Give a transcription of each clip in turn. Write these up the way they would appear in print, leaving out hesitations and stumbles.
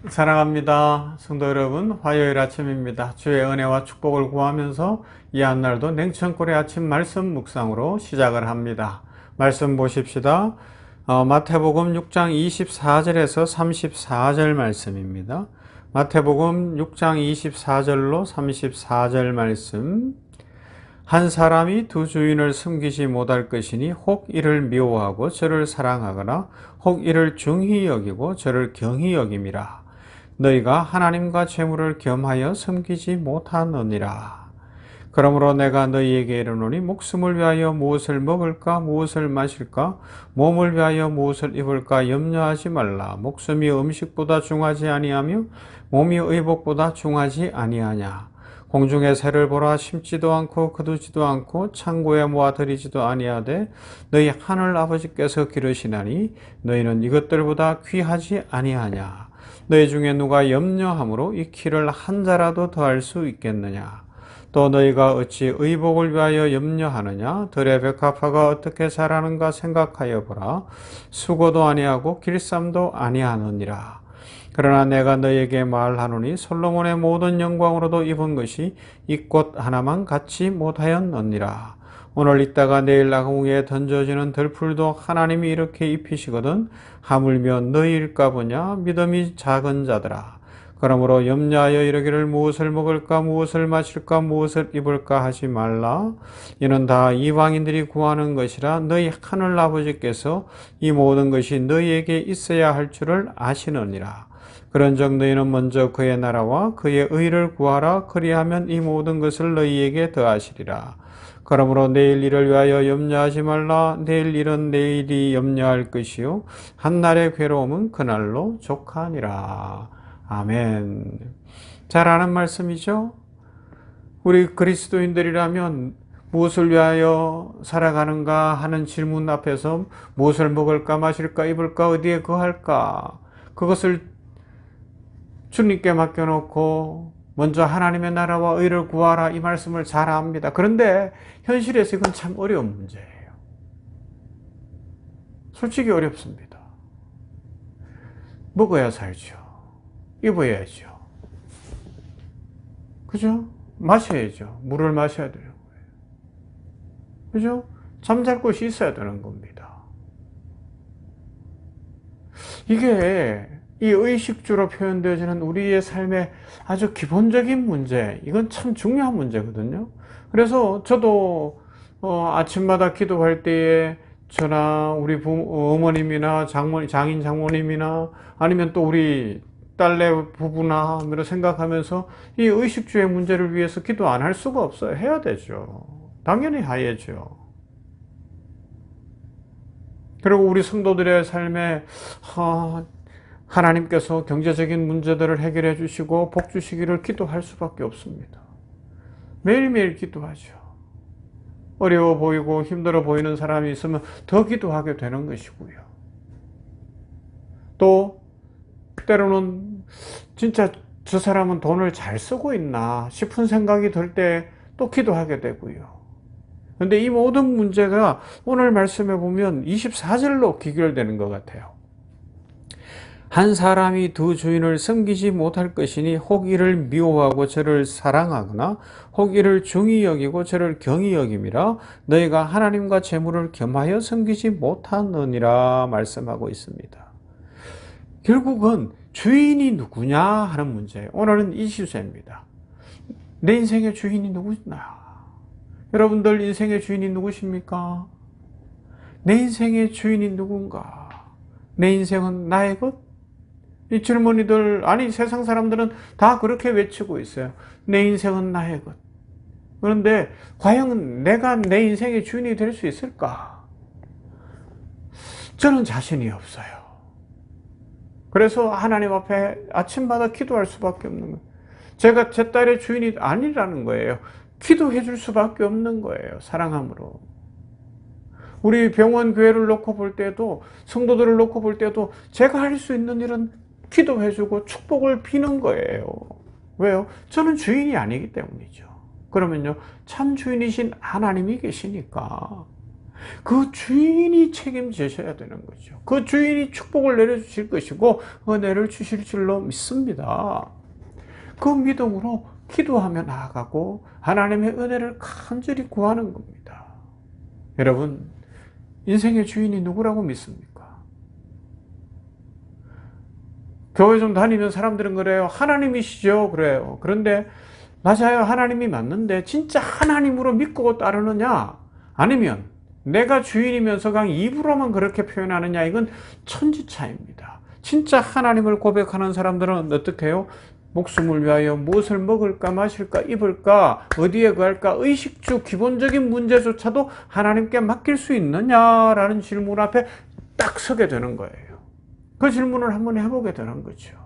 사랑합니다. 성도 여러분, 화요일 아침입니다. 주의 은혜와 축복을 구하면서 이 한날도 냉천골의 아침 말씀 묵상으로 시작을 합니다. 말씀 보십시다. 마태복음 6장 24절에서 34절 말씀입니다. 마태복음 6장 24절로 34절 말씀. 한 사람이 두 주인을 섬기지 못할 것이니 혹 이를 미워하고 저를 사랑하거나 혹 이를 중히 여기고 저를 경히 여김이라. 너희가 하나님과 재물을 겸하여 섬기지 못하느니라. 그러므로 내가 너희에게 이르노니 목숨을 위하여 무엇을 먹을까 무엇을 마실까 몸을 위하여 무엇을 입을까 염려하지 말라. 목숨이 음식보다 중하지 아니하며 몸이 의복보다 중하지 아니하냐. 공중의 새를 보라. 심지도 않고 거두지도 않고 창고에 모아들이지도 아니하되 너희 하늘 아버지께서 기르시나니 너희는 이것들보다 귀하지 아니하냐. 너희 중에 누가 염려함으로 이 키를 한 자라도 더할 수 있겠느냐. 또 너희가 어찌 의복을 위하여 염려하느냐. 들의 백합화가 어떻게 자라는가 생각하여 보라. 수고도 아니하고 길쌈도 아니하느니라. 그러나 내가 너희에게 말하노니 솔로몬의 모든 영광으로도 입은 것이 이 꽃 하나만 갖지 못하였느니라. 오늘 있다가 내일 나무에 던져지는 들풀도 하나님이 이렇게 입히시거든 하물며 너희일까 보냐. 믿음이 작은 자들아. 그러므로 염려하여 이르기를 무엇을 먹을까 무엇을 마실까 무엇을 입을까 하지 말라. 이는 다 이방인들이 구하는 것이라. 너희 하늘 아버지께서 이 모든 것이 너희에게 있어야 할 줄을 아시느니라. 그런즉 너희는 먼저 그의 나라와 그의 의를 구하라. 그리하면 이 모든 것을 너희에게 더하시리라. 그러므로 내일 일을 위하여 염려하지 말라. 내일 일은 내일이 염려할 것이요 한날의 괴로움은 그날로 족하니라. 아멘. 잘 아는 말씀이죠. 우리 그리스도인들이라면 무엇을 위하여 살아가는가 하는 질문 앞에서 무엇을 먹을까 마실까 입을까 어디에 거할까 그것을 주님께 맡겨놓고 먼저 하나님의 나라와 의를 구하라 이 말씀을 잘 압니다. 그런데 현실에서 이건 참 어려운 문제예요. 솔직히 어렵습니다. 먹어야 살죠. 입어야죠. 그죠? 마셔야죠. 물을 마셔야 되는 거예요. 그죠? 잠잘 곳이 있어야 되는 겁니다. 이게 이 의식주로 표현되어지는 우리의 삶의 아주 기본적인 문제, 이건 참 중요한 문제거든요. 그래서 저도 아침마다 기도할 때에 저나 우리 어머님이나 장인 장모님이나 아니면 또 우리 딸내 부부나 이런 생각하면서 이 의식주의 문제를 위해서 기도 안 할 수가 없어요. 해야 되죠. 당연히 해야죠. 그리고 우리 성도들의 삶에 하나님께서 경제적인 문제들을 해결해 주시고 복 주시기를 기도할 수밖에 없습니다. 매일매일 기도하죠. 어려워 보이고 힘들어 보이는 사람이 있으면 더 기도하게 되는 것이고요. 또 때로는 진짜 저 사람은 돈을 잘 쓰고 있나 싶은 생각이 들 때 또 기도하게 되고요. 그런데 이 모든 문제가 오늘 말씀에 보면 24절로 귀결되는 것 같아요. 한 사람이 두 주인을 섬기지 못할 것이니 혹 이를 미워하고 저를 사랑하거나 혹 이를 중히 여기고 저를 경히 여김이라. 너희가 하나님과 재물을 겸하여 섬기지 못하느니라 말씀하고 있습니다. 결국은 주인이 누구냐 하는 문제예요. 오늘은 이 시주제입니다. 내 인생의 주인이 누구냐? 여러분들 인생의 주인이 누구십니까? 내 인생의 주인이 누군가? 내 인생은 나의 것? 이 젊은이들, 아니 세상 사람들은 다 그렇게 외치고 있어요. 내 인생은 나의 것. 그런데 과연 내가 내 인생의 주인이 될 수 있을까? 저는 자신이 없어요. 그래서 하나님 앞에 아침마다 기도할 수밖에 없는 거예요. 제가 제 딸의 주인이 아니라는 거예요. 기도해 줄 수밖에 없는 거예요. 사랑함으로. 우리 병원 교회를 놓고 볼 때도 성도들을 놓고 볼 때도 제가 할 수 있는 일은 기도해주고 축복을 비는 거예요. 왜요? 저는 주인이 아니기 때문이죠. 그러면요, 참 주인이신 하나님이 계시니까 그 주인이 책임지셔야 되는 거죠. 그 주인이 축복을 내려주실 것이고 은혜를 주실 줄로 믿습니다. 그 믿음으로 기도하며 나아가고 하나님의 은혜를 간절히 구하는 겁니다. 여러분, 인생의 주인이 누구라고 믿습니까? 교회 좀 다니면 사람들은 그래요. 하나님이시죠. 그래요. 그런데 맞아요. 하나님이 맞는데 진짜 하나님으로 믿고 따르느냐? 아니면 내가 주인이면서 그냥 입으로만 그렇게 표현하느냐? 이건 천지차이입니다. 진짜 하나님을 고백하는 사람들은 어떻게 해요? 목숨을 위하여 무엇을 먹을까 마실까 입을까 어디에 갈까 의식주 기본적인 문제조차도 하나님께 맡길 수 있느냐라는 질문 앞에 딱 서게 되는 거예요. 그 질문을 한번 해보게 되는 거죠.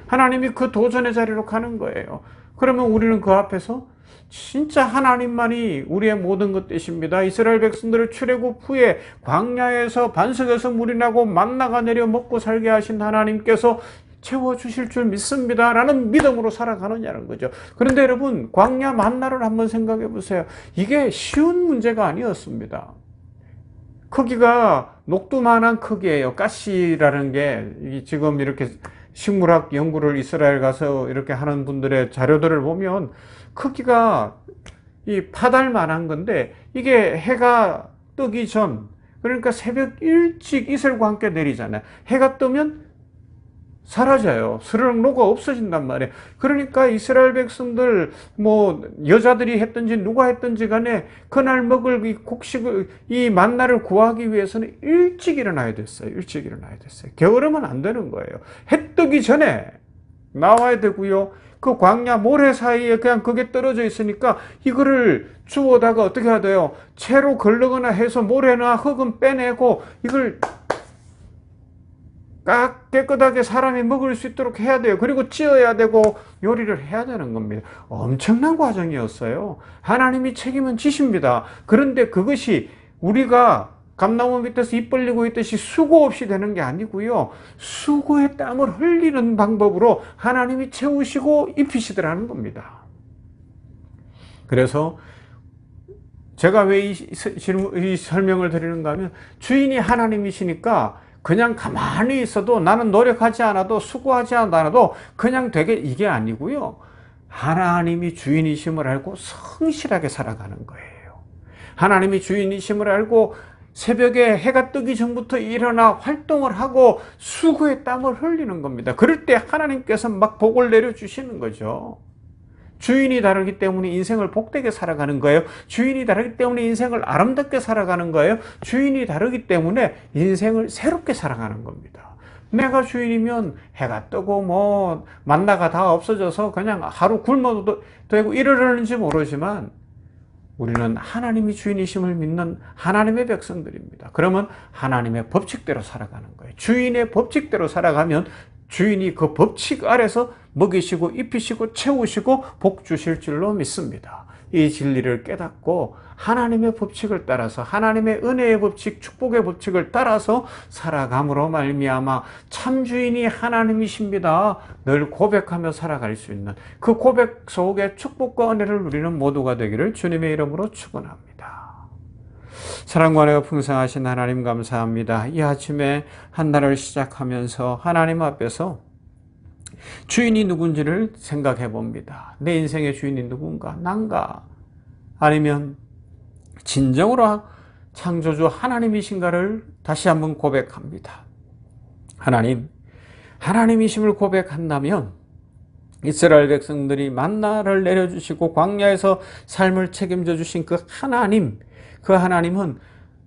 하나님이 그 도전의 자리로 가는 거예요. 그러면 우리는 그 앞에서 진짜 하나님만이 우리의 모든 것 되십니다. 이스라엘 백성들을 출애굽 후에 광야에서 반석에서 물이 나고 만나가 내려 먹고 살게 하신 하나님께서 채워주실 줄 믿습니다 라는 믿음으로 살아가느냐는 거죠. 그런데 여러분, 광야 만나를 한번 생각해 보세요. 이게 쉬운 문제가 아니었습니다. 크기가 녹두만한 크기예요. 가시라는 게 지금 이렇게 식물학 연구를 이스라엘 가서 이렇게 하는 분들의 자료들을 보면 크기가 이 파달만한 건데 이게 해가 뜨기 전, 그러니까 새벽 일찍 이슬과 함께 내리잖아요. 해가 뜨면 사라져요. 스르륵 녹아 없어진단 말이에요. 그러니까 이스라엘 백성들 여자들이 했든지 누가 했든지 간에 그날 먹을 이 곡식을 이 만나를 구하기 위해서는 일찍 일어나야 됐어요. 일찍 일어나야 됐어요. 게으르면 안 되는 거예요. 해 뜨기 전에 나와야 되고요. 그 광야 모래 사이에 그냥 그게 떨어져 있으니까 이거를 주워다가 어떻게 해야 돼요? 채로 걸르거나 해서 모래나 흙은 빼내고 이걸 깨끗하게 사람이 먹을 수 있도록 해야 돼요. 그리고 찌어야 되고 요리를 해야 되는 겁니다. 엄청난 과정이었어요. 하나님이 책임은 지십니다. 그런데 그것이 우리가 감나무 밑에서 입 벌리고 있듯이 수고 없이 되는 게 아니고요. 수고의 땀을 흘리는 방법으로 하나님이 채우시고 입히시더라는 겁니다. 그래서 제가 왜 이 설명을 드리는가 하면 주인이 하나님이시니까 그냥 가만히 있어도 나는 노력하지 않아도 수고하지 않아도 그냥 되게 이게 아니고요. 하나님이 주인이심을 알고 성실하게 살아가는 거예요. 하나님이 주인이심을 알고 새벽에 해가 뜨기 전부터 일어나 활동을 하고 수고의 땀을 흘리는 겁니다. 그럴 때 하나님께서 막 복을 내려주시는 거죠. 주인이 다르기 때문에 인생을 복되게 살아가는 거예요. 주인이 다르기 때문에 인생을 아름답게 살아가는 거예요. 주인이 다르기 때문에 인생을 새롭게 살아가는 겁니다. 내가 주인이면 해가 뜨고 만나가 다 없어져서 그냥 하루 굶어도 되고 이러려는지 모르지만 우리는 하나님이 주인이심을 믿는 하나님의 백성들입니다. 그러면 하나님의 법칙대로 살아가는 거예요. 주인의 법칙대로 살아가면 주인이 그 법칙 아래서 먹이시고 입히시고 채우시고 복 주실 줄로 믿습니다. 이 진리를 깨닫고 하나님의 법칙을 따라서 하나님의 은혜의 법칙, 축복의 법칙을 따라서 살아감으로 말미암아 참 주인이 하나님이십니다. 늘 고백하며 살아갈 수 있는 그 고백 속에 축복과 은혜를 누리는 모두가 되기를 주님의 이름으로 축원합니다. 사랑과 은혜가 풍성하신 하나님 감사합니다. 이 아침에 한 날을 시작하면서 하나님 앞에서 주인이 누군지를 생각해 봅니다. 내 인생의 주인이 누군가? 난가? 아니면 진정으로 창조주 하나님이신가를 다시 한번 고백합니다. 하나님이심을 고백한다면 이스라엘 백성들이 만나를 내려주시고 광야에서 삶을 책임져 주신 그 하나님은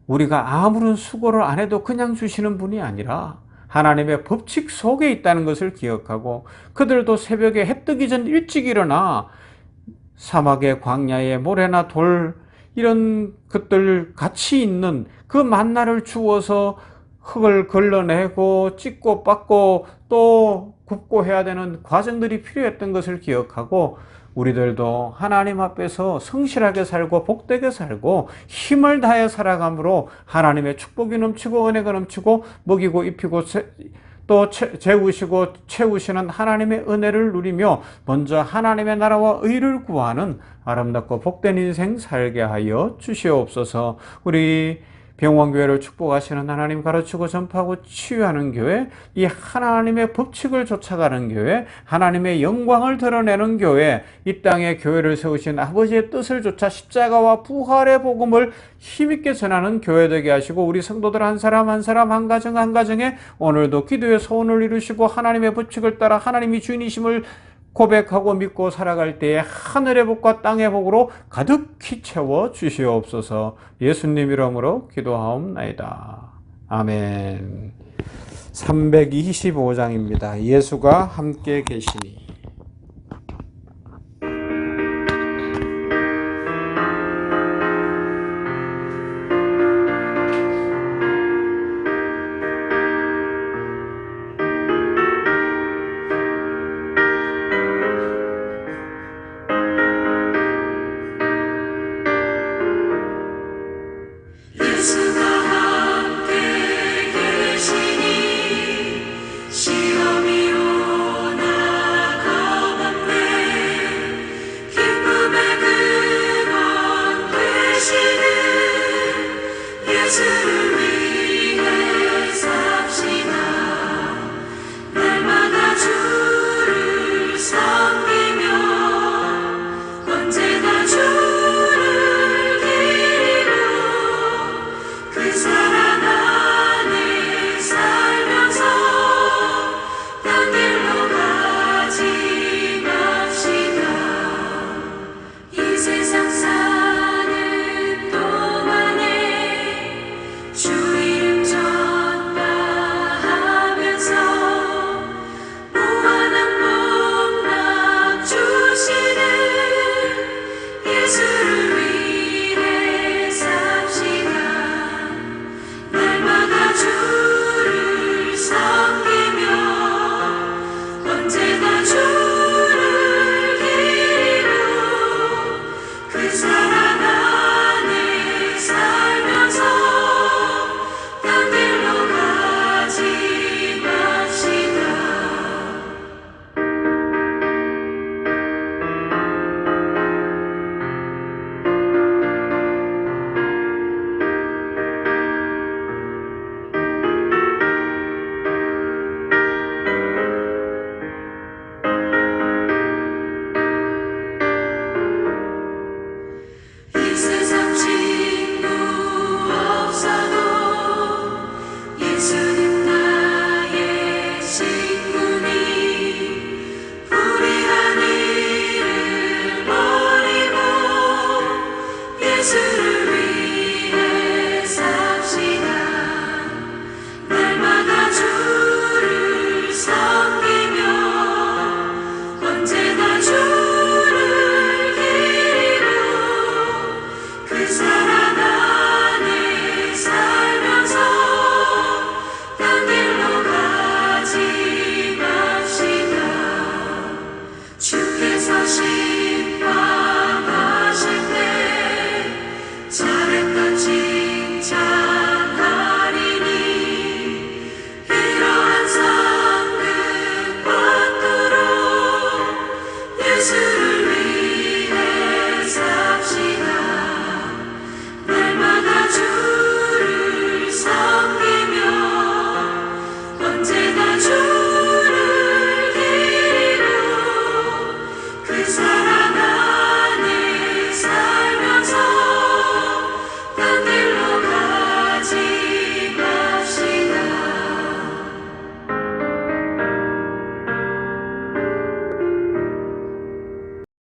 우리가 아무런 수고를 안 해도 그냥 주시는 분이 아니라 하나님의 법칙 속에 있다는 것을 기억하고 그들도 새벽에 해 뜨기 전 일찍 일어나 사막의 광야에 모래나 돌 이런 것들 같이 있는 그 만나를 주워서 흙을 걸러내고 찢고 빻고 또 굽고 해야 되는 과정들이 필요했던 것을 기억하고 우리들도 하나님 앞에서 성실하게 살고 복되게 살고 힘을 다해 살아감으로 하나님의 축복이 넘치고 은혜가 넘치고 먹이고 입히고 또 재우시고 채우시는 하나님의 은혜를 누리며 먼저 하나님의 나라와 의를 구하는 아름답고 복된 인생 살게 하여 주시옵소서. 우리 병원교회를 축복하시는 하나님, 가르치고 전파하고 치유하는 교회, 이 하나님의 법칙을 쫓아가는 교회, 하나님의 영광을 드러내는 교회, 이 땅에 교회를 세우신 아버지의 뜻을 쫓아 십자가와 부활의 복음을 힘있게 전하는 교회 되게 하시고, 우리 성도들 한 사람 한 사람, 한 가정 한 가정에 오늘도 기도의 소원을 이루시고 하나님의 법칙을 따라 하나님이 주인이심을 고백하고 믿고 살아갈 때에 하늘의 복과 땅의 복으로 가득히 채워 주시옵소서. 예수님 이름으로 기도하옵나이다. 아멘. 325장입니다. 예수가 함께 계시니.